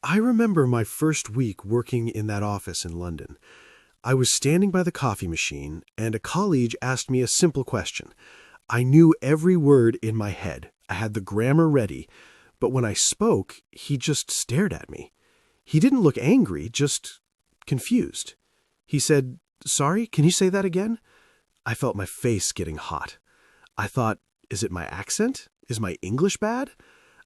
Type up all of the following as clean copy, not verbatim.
I remember my first week working in that office in London. I was standing by the coffee machine, and a colleague asked me a simple question. I knew every word in my head. I had the grammar ready, but when I spoke, he just stared at me. He didn't look angry, just confused. He said, "Sorry, can you say that again?" I felt my face getting hot. I thought, is it my accent? Is my English bad?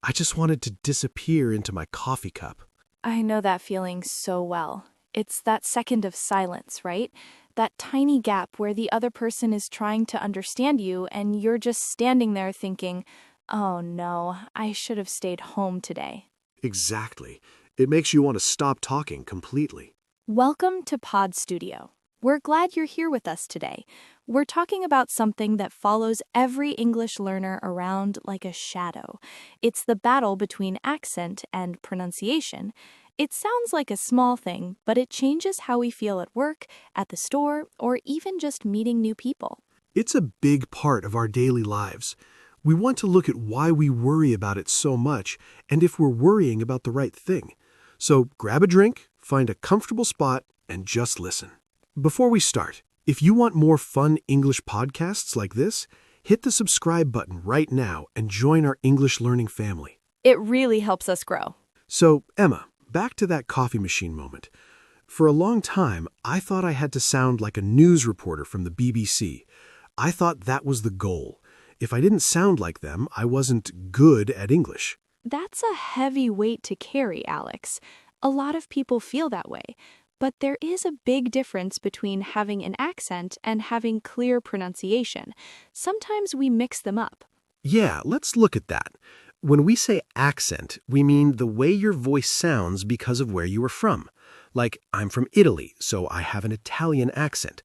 I just wanted to disappear into my coffee cup. I know that feeling so well. It's that second of silence, right? That tiny gap where the other person is trying to understand you and you're just standing there thinking, oh no, I should have stayed home today. Exactly. It makes you want to stop talking completely. Welcome to Pod Studio. We're glad you're here with us today. We're talking about something that follows every English learner around like a shadow. It's the battle between accent and pronunciation. It sounds like a small thing, but it changes how we feel at work, at the store, or even just meeting new people. It's a big part of our daily lives. We want to look at why we worry about it so much and if we're worrying about the right thing. So grab a drink, find a comfortable spot, and just listen. Before we start, if you want more fun English podcasts like this, hit the subscribe button right now and join our English learning family. It really helps us grow. So, Emma, back to that coffee machine moment. For a long time, I thought I had to sound like a news reporter from the BBC. I thought that was the goal. If I didn't sound like them, I wasn't good at English. That's a heavy weight to carry, Alex. A lot of people feel that way. But there is a big difference between having an accent and having clear pronunciation. Sometimes we mix them up. Yeah, let's look at that. When we say accent, we mean the way your voice sounds because of where you are from. Like, I'm from Italy, so I have an Italian accent.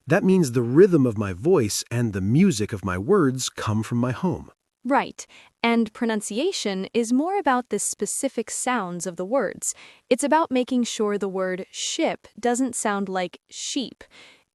That means the rhythm of my voice and the music of my words come from my home. Right, and pronunciation is more about the specific sounds of the words. It's about making sure the word ship doesn't sound like sheep.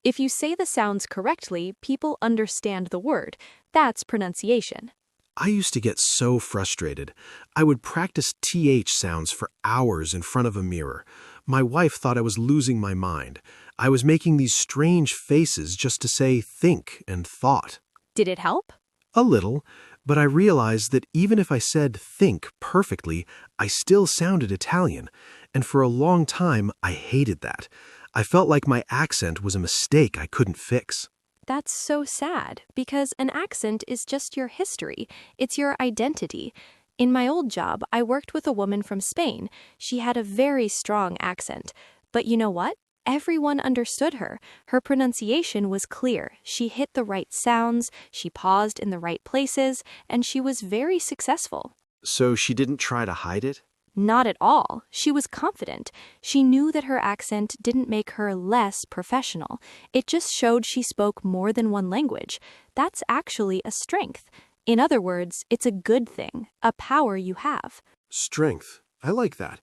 If you say the sounds correctly, people understand the word. That's pronunciation. I used to get so frustrated. I would practice TH sounds for hours in front of a mirror. My wife thought I was losing my mind. I was making these strange faces just to say think and thought. Did it help? A little, but I realized that even if I said think perfectly, I still sounded Italian, and for a long time I hated that. I felt like my accent was a mistake I couldn't fix. That's so sad, because an accent is just your history. It's your identity. In my old job, I worked with a woman from Spain. She had a very strong accent. But you know what? Everyone understood her. Her pronunciation was clear. She hit the right sounds, she paused in the right places, and she was very successful. So she didn't try to hide it? Not at all. She was confident. She knew that her accent didn't make her less professional. It just showed she spoke more than one language. That's actually a strength. In other words, it's a good thing, a power you have. Strength. I like that.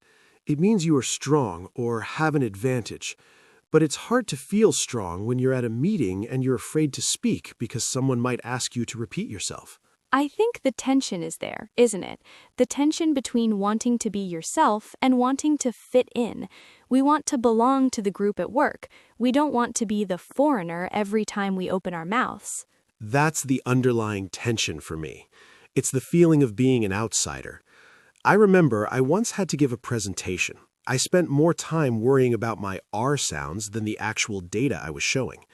It means you are strong or have an advantage. But it's hard to feel strong when you're at a meeting and you're afraid to speak because someone might ask you to repeat yourself. I think the tension is there, isn't it? The tension between wanting to be yourself and wanting to fit in. We want to belong to the group at work. We don't want to be the foreigner every time we open our mouths. That's the underlying tension for me. It's the feeling of being an outsider. I remember I once had to give a presentation. I spent more time worrying about my R sounds than the actual data I was showing.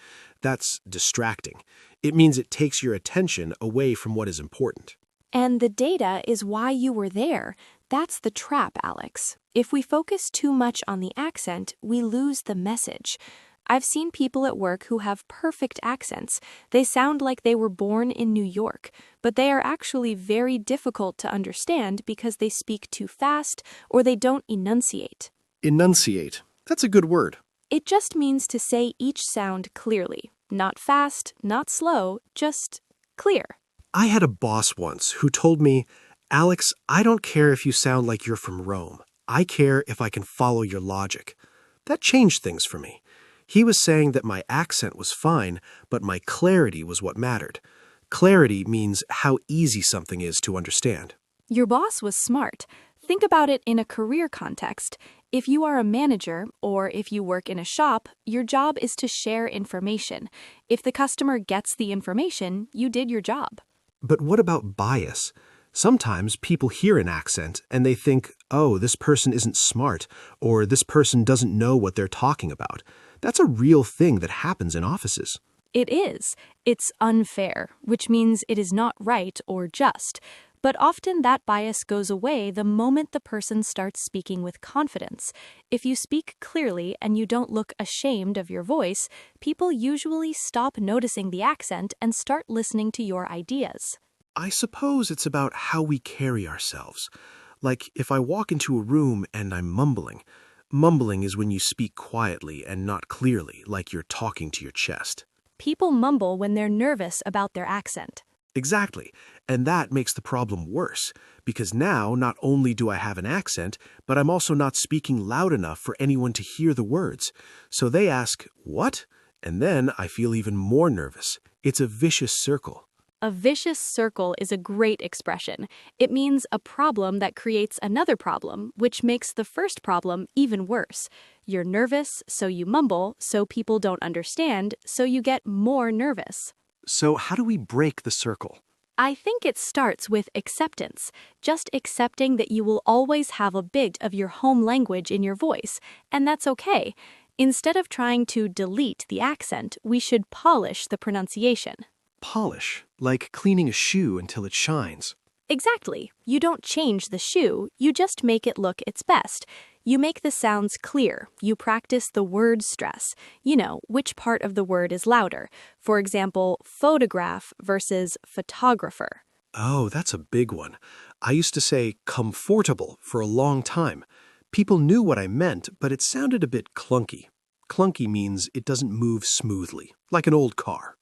That's distracting. It means it takes your attention away from what is important. And the data is why you were there. That's the trap, Alex. If we focus too much on the accent, we lose the message. I've seen people at work who have perfect accents. They sound like they were born in New York, but they are actually very difficult to understand because they speak too fast or they don't enunciate. Enunciate. That's a good word. It just means to say each sound clearly. Not fast, not slow, just clear. I had a boss once who told me, "Alex, I don't care if you sound like you're from Rome. I care if I can follow your logic." That changed things for me. He was saying that my accent was fine, but my clarity was what mattered. Clarity means how easy something is to understand. Your boss was smart. Think about it in a career context. If you are a manager or if you work in a shop, your job is to share information. If the customer gets the information, you did your job. But what about bias? Sometimes people hear an accent and they think, oh, this person isn't smart, or this person doesn't know what they're talking about. That's a real thing that happens in offices. It is. It's unfair, which means it is not right or just. But often that bias goes away the moment the person starts speaking with confidence. If you speak clearly and you don't look ashamed of your voice, people usually stop noticing the accent and start listening to your ideas. I suppose it's about how we carry ourselves. Like if I walk into a room and I'm mumbling. Mumbling is when you speak quietly and not clearly, like you're talking to your chest. People mumble when they're nervous about their accent. Exactly, and that makes the problem worse, because now not only do I have an accent, but I'm also not speaking loud enough for anyone to hear the words. So they ask, "What?" And then I feel even more nervous. It's a vicious circle. A vicious circle is a great expression. It means a problem that creates another problem, which makes the first problem even worse. You're nervous, so you mumble, so people don't understand, so you get more nervous. So how do we break the circle? I think it starts with acceptance, just accepting that you will always have a bit of your home language in your voice, and that's okay. Instead of trying to delete the accent, we should polish the pronunciation. Polish, like cleaning a shoe until it shines. Exactly. You don't change the shoe, you just make it look its best. You make the sounds clear. You practice the word stress. You know, which part of the word is louder. For example, photograph versus photographer. Oh, that's a big one. I used to say comfortable for a long time. People knew what I meant, but it sounded a bit clunky. Clunky means it doesn't move smoothly, like an old car.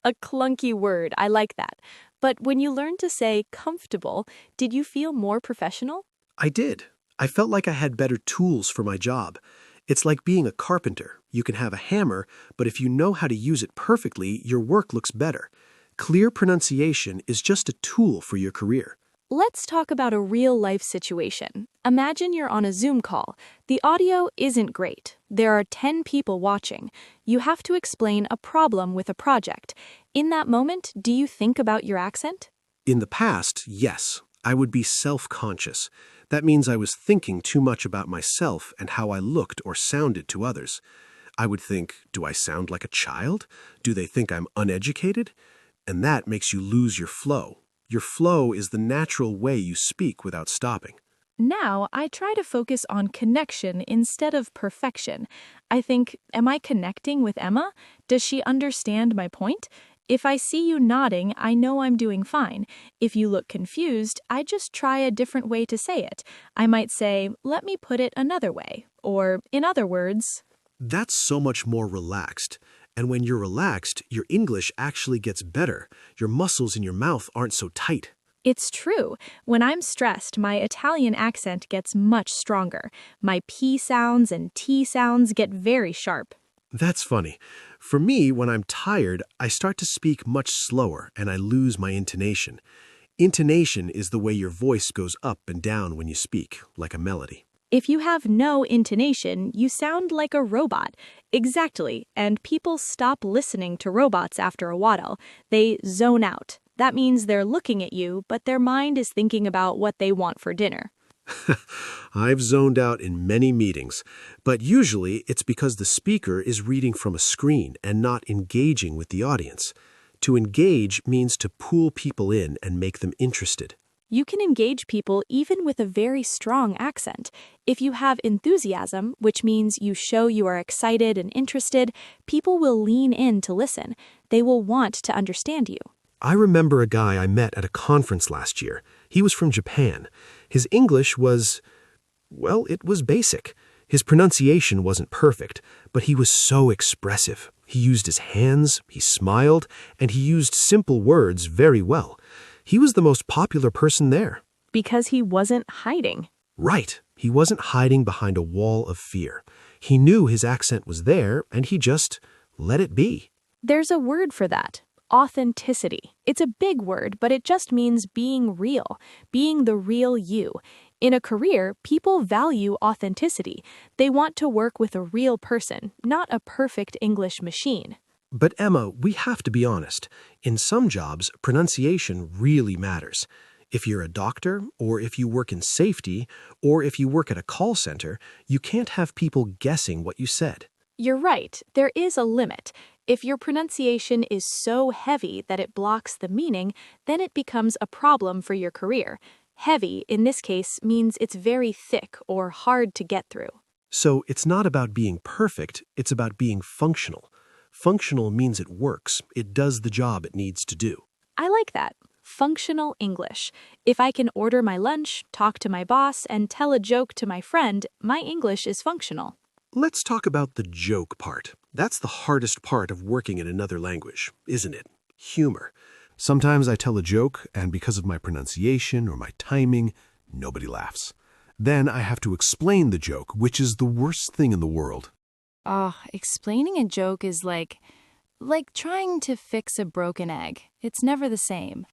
A clunky word, I like that. But when you learned to say comfortable, did you feel more professional? I did. I felt like I had better tools for my job. It's like being a carpenter. You can have a hammer, but if you know how to use it perfectly, your work looks better. Clear pronunciation is just a tool for your career. Let's talk about a real-life situation. Imagine you're on a Zoom call. The audio isn't great. There are 10 people watching. You have to explain a problem with a project. In that moment, do you think about your accent? In the past, yes, I would be self-conscious. That means I was thinking too much about myself and how I looked or sounded to others. I would think, do I sound like a child? Do they think I'm uneducated? And that makes you lose your flow. Your flow is the natural way you speak without stopping. Now, I try to focus on connection instead of perfection. I think, am I connecting with Emma? Does she understand my point? If I see you nodding, I know I'm doing fine. If you look confused, I just try a different way to say it. I might say, let me put it another way. Or, in other words, That's so much more relaxed. And when you're relaxed, your English actually gets better. Your muscles in your mouth aren't so tight. it's true. When I'm stressed, my Italian accent gets much stronger. My P sounds and T sounds get very sharp. That's funny. For me, when I'm tired, I start to speak much slower and I lose my intonation. Intonation is the way your voice goes up and down when you speak, like a melody. If you have no intonation, you sound like a robot. Exactly, and people stop listening to robots after a while. They zone out. That means they're looking at you, but their mind is thinking about what they want for dinner. I've zoned out in many meetings, but usually it's because the speaker is reading from a screen and not engaging with the audience. To engage means to pull people in and make them interested. You can engage people even with a very strong accent. If you have enthusiasm, which means you show you are excited and interested, people will lean in to listen. They will want to understand you. I remember a guy I met at a conference last year. He was from Japan. His English was, well, it was basic. His pronunciation wasn't perfect, but he was so expressive. He used his hands, he smiled, and he used simple words very well. He was the most popular person there. Because he wasn't hiding. Right. He wasn't hiding behind a wall of fear. He knew his accent was there, and he just let it be. There's a word for that. Authenticity. It's a big word, but it just means being real, being the real you. In a career, people value authenticity. They want to work with a real person, not a perfect English machine. But Emma, we have to be honest. In some jobs, pronunciation really matters. If you're a doctor, or if you work in safety, or if you work at a call center, you can't have people guessing what you said. You're right, there is a limit. If your pronunciation is so heavy that it blocks the meaning, then it becomes a problem for your career. Heavy, in this case, means it's very thick or hard to get through. So it's not about being perfect, it's about being functional. Functional means it works, it does the job it needs to do. I like that. Functional English. If I can order my lunch, talk to my boss, and tell a joke to my friend, my English is functional. Let's talk about the joke part. That's the hardest part of working in another language, isn't it? Humor. Sometimes I tell a joke, and because of my pronunciation or my timing, nobody laughs. Then I have to explain the joke, which is the worst thing in the world. Explaining a joke is like trying to fix a broken egg. It's never the same.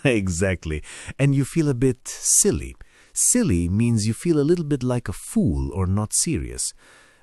Exactly. And you feel a bit silly. Silly means you feel a little bit like a fool or not serious.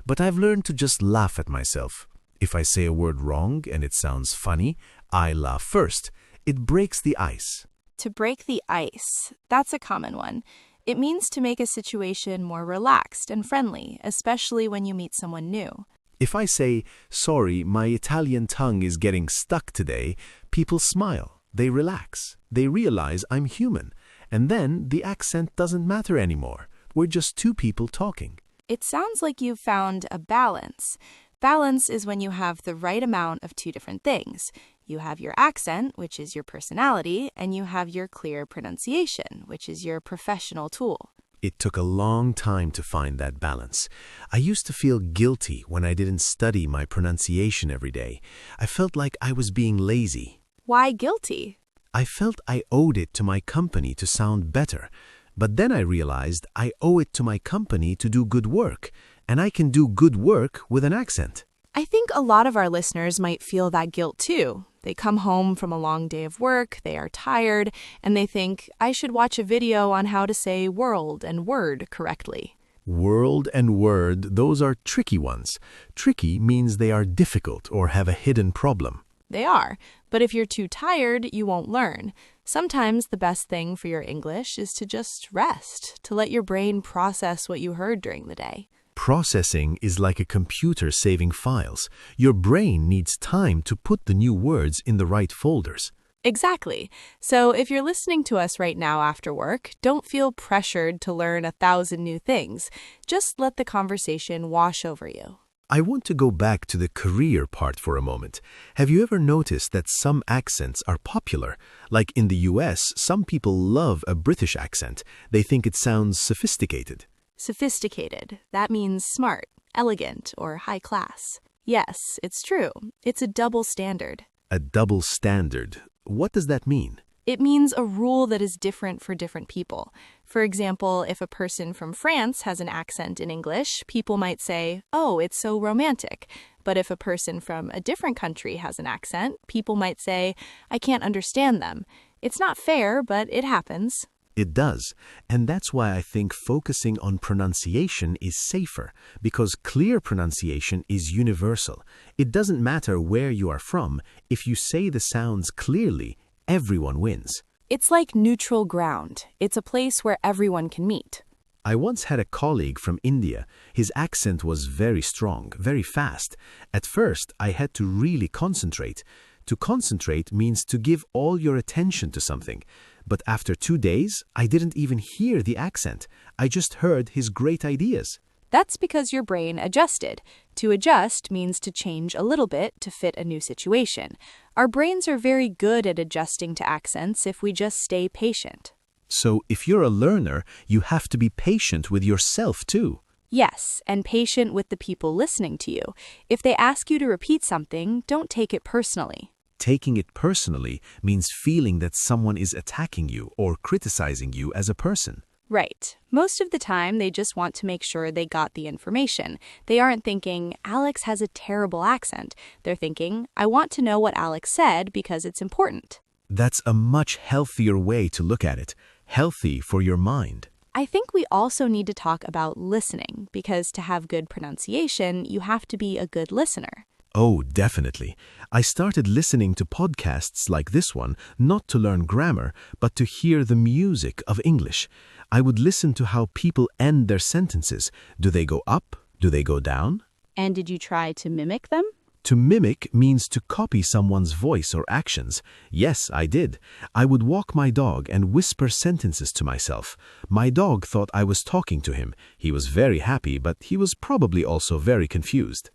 But I've learned to just laugh at myself. If I say a word wrong and it sounds funny, I laugh first. It breaks the ice. To break the ice, that's a common one. It means to make a situation more relaxed and friendly, especially when you meet someone new. If I say, sorry, my Italian tongue is getting stuck today, people smile. They relax. They realize I'm human. And then the accent doesn't matter anymore. We're just two people talking. It sounds like you've found a balance. Balance is when you have the right amount of two different things. You have your accent, which is your personality, and you have your clear pronunciation, which is your professional tool. It took a long time to find that balance. I used to feel guilty when I didn't study my pronunciation every day. I felt like I was being lazy. Why guilty? I felt I owed it to my company to sound better. But then I realized I owe it to my company to do good work, and I can do good work with an accent. I think a lot of our listeners might feel that guilt too. They come home from a long day of work, they are tired, and they think, I should watch a video on how to say world and word correctly. World and word, those are tricky ones. Tricky means they are difficult or have a hidden problem. They are, but if you're too tired, you won't learn. Sometimes the best thing for your English is to just rest, to let your brain process what you heard during the day. Processing is like a computer saving files. Your brain needs time to put the new words in the right folders. Exactly. So if you're listening to us right now after work, don't feel pressured to learn 1,000 new things. Just let the conversation wash over you. I want to go back to the career part for a moment. Have you ever noticed that some accents are popular? Like in the US, some people love a British accent. They think it sounds sophisticated. Sophisticated. That means smart, elegant, or high class. Yes, it's true. It's a double standard. A double standard. What does that mean? It means a rule that is different for different people. For example, if a person from France has an accent in English, people might say, oh, it's so romantic. But if a person from a different country has an accent, people might say, I can't understand them. It's not fair, but it happens. It does. And that's why I think focusing on pronunciation is safer, because clear pronunciation is universal. It doesn't matter where you are from. If you say the sounds clearly, everyone wins. It's like neutral ground. It's a place where everyone can meet. I once had a colleague from India. His accent was very strong, very fast. At first, I had to really concentrate. To concentrate means to give all your attention to something. But after 2 days, I didn't even hear the accent. I just heard his great ideas. That's because your brain adjusted. To adjust means to change a little bit to fit a new situation. Our brains are very good at adjusting to accents if we just stay patient. So if you're a learner, you have to be patient with yourself too. Yes, and patient with the people listening to you. If they ask you to repeat something, don't take it personally. Taking it personally means feeling that someone is attacking you or criticizing you as a person. Right. Most of the time, they just want to make sure they got the information. They aren't thinking, Alex has a terrible accent. They're thinking, I want to know what Alex said because it's important. That's a much healthier way to look at it. Healthy for your mind. I think we also need to talk about listening, because to have good pronunciation, you have to be a good listener. Oh, definitely. I started listening to podcasts like this one, not to learn grammar, but to hear the music of English. I would listen to how people end their sentences. Do they go up? Do they go down? And did you try to mimic them? To mimic means to copy someone's voice or actions. Yes, I did. I would walk my dog and whisper sentences to myself. My dog thought I was talking to him. He was very happy, but he was probably also very confused.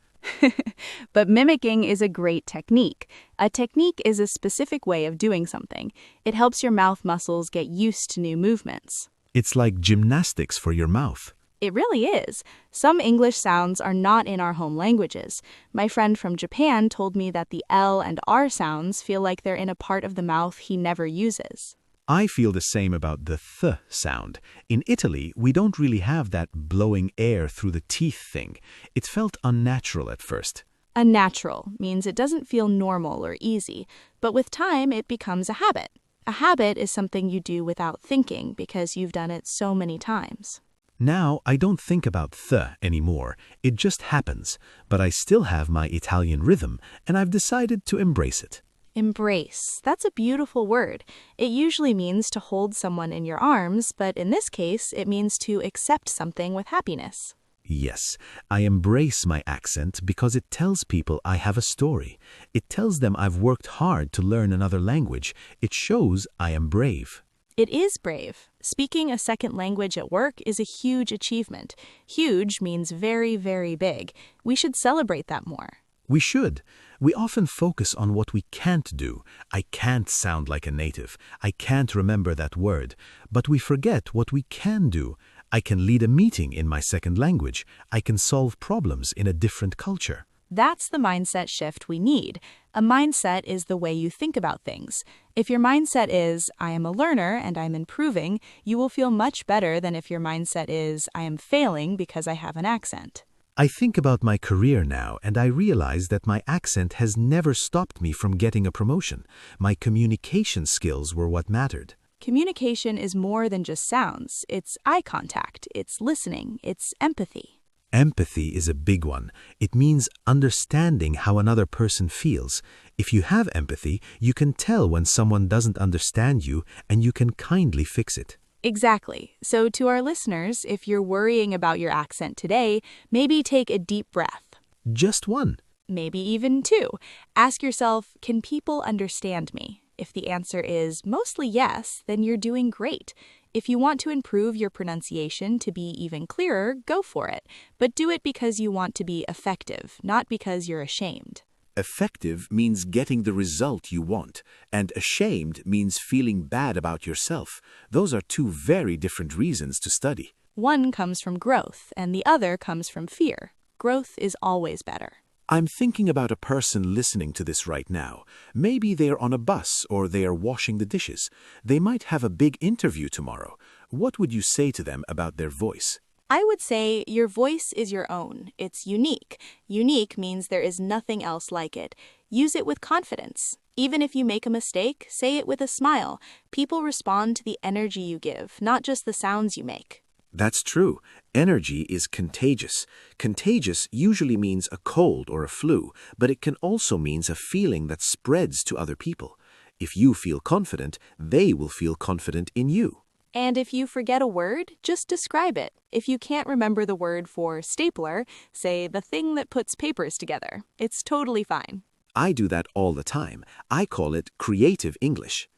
But mimicking is a great technique. A technique is a specific way of doing something. It helps your mouth muscles get used to new movements. It's like gymnastics for your mouth. It really is. Some English sounds are not in our home languages. My friend from Japan told me that the L and R sounds feel like they're in a part of the mouth he never uses. I feel the same about the th sound. In Italy, we don't really have that blowing air through the teeth thing. It felt unnatural at first. Unnatural means it doesn't feel normal or easy, but with time it becomes a habit. A habit is something you do without thinking because you've done it so many times. Now, I don't think about th anymore. It just happens. But I still have my Italian rhythm, and I've decided to embrace it. Embrace. That's a beautiful word. It usually means to hold someone in your arms, but in this case, it means to accept something with happiness. Yes, I embrace my accent because it tells people I have a story. It tells them I've worked hard to learn another language. It shows I am brave. It is brave. Speaking a second language at work is a huge achievement. Huge means very, very big. We should celebrate that more. We should. We often focus on what we can't do. I can't sound like a native. I can't remember that word. But we forget what we can do. I can lead a meeting in my second language. I can solve problems in a different culture. That's the mindset shift we need. A mindset is the way you think about things. If your mindset is, I am a learner and I'm improving, you will feel much better than if your mindset is, I am failing because I have an accent. I think about my career now, and I realize that my accent has never stopped me from getting a promotion. My communication skills were what mattered. Communication is more than just sounds. It's eye contact, it's listening, it's empathy. Empathy is a big one. It means understanding how another person feels. If you have empathy, you can tell when someone doesn't understand you, and you can kindly fix it. Exactly. So to our listeners, if you're worrying about your accent today, maybe take a deep breath. Just one. Maybe even two. Ask yourself, can people understand me? If the answer is mostly yes, then you're doing great. If you want to improve your pronunciation to be even clearer, go for it. But do it because you want to be effective, not because you're ashamed. Effective means getting the result you want, and ashamed means feeling bad about yourself. Those are two very different reasons to study. One comes from growth, and the other comes from fear. Growth is always better. I'm thinking about a person listening to this right now. Maybe they're on a bus or they are washing the dishes. They might have a big interview tomorrow. What would you say to them about their voice? I would say your voice is your own. It's unique. Unique means there is nothing else like it. Use it with confidence. Even if you make a mistake, say it with a smile. People respond to the energy you give, not just the sounds you make. That's true. Energy is contagious. Contagious usually means a cold or a flu, but it can also mean a feeling that spreads to other people. If you feel confident, they will feel confident in you. And if you forget a word, just describe it. If you can't remember the word for stapler, say the thing that puts papers together. It's totally fine. I do that all the time. I call it creative English.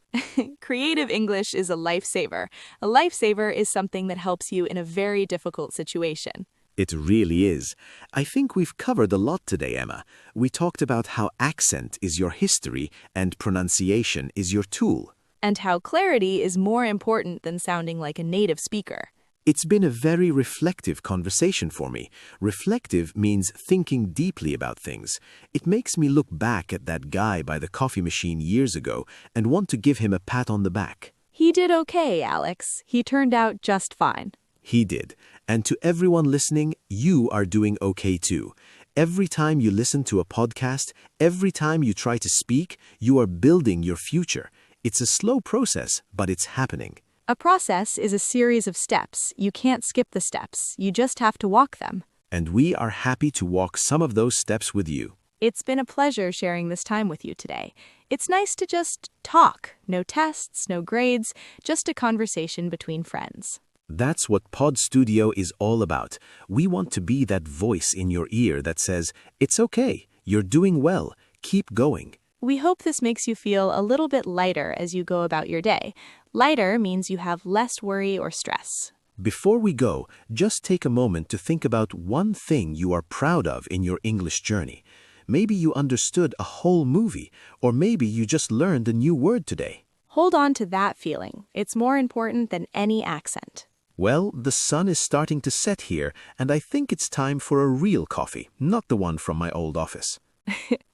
Creative English is a lifesaver. A lifesaver is something that helps you in a very difficult situation. It really is. I think we've covered a lot today, Emma. We talked about how accent is your history and pronunciation is your tool. And how clarity is more important than sounding like a native speaker. It's been a very reflective conversation for me. Reflective means thinking deeply about things. It makes me look back at that guy by the coffee machine years ago and want to give him a pat on the back. He did okay, Alex. He turned out just fine. He did. And to everyone listening, you are doing okay too. Every time you listen to a podcast, every time you try to speak, you are building your future. It's a slow process, but it's happening. A process is a series of steps. You can't skip the steps. You just have to walk them. And we are happy to walk some of those steps with you. It's been a pleasure sharing this time with you today. It's nice to just talk. No tests, no grades, just a conversation between friends. That's what Pod Studio is all about. We want to be that voice in your ear that says, "It's okay, you're doing well, keep going." We hope this makes you feel a little bit lighter as you go about your day. Lighter means you have less worry or stress. Before we go, just take a moment to think about one thing you are proud of in your English journey. Maybe you understood a whole movie, or maybe you just learned a new word today. Hold on to that feeling. It's more important than any accent. Well, the sun is starting to set here, and I think it's time for a real coffee, not the one from my old office.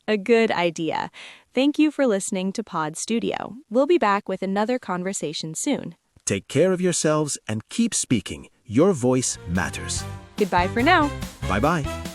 A good idea. Thank you for listening to Pod Studio. We'll be back with another conversation soon. Take care of yourselves and keep speaking. Your voice matters. Goodbye for now. Bye-bye.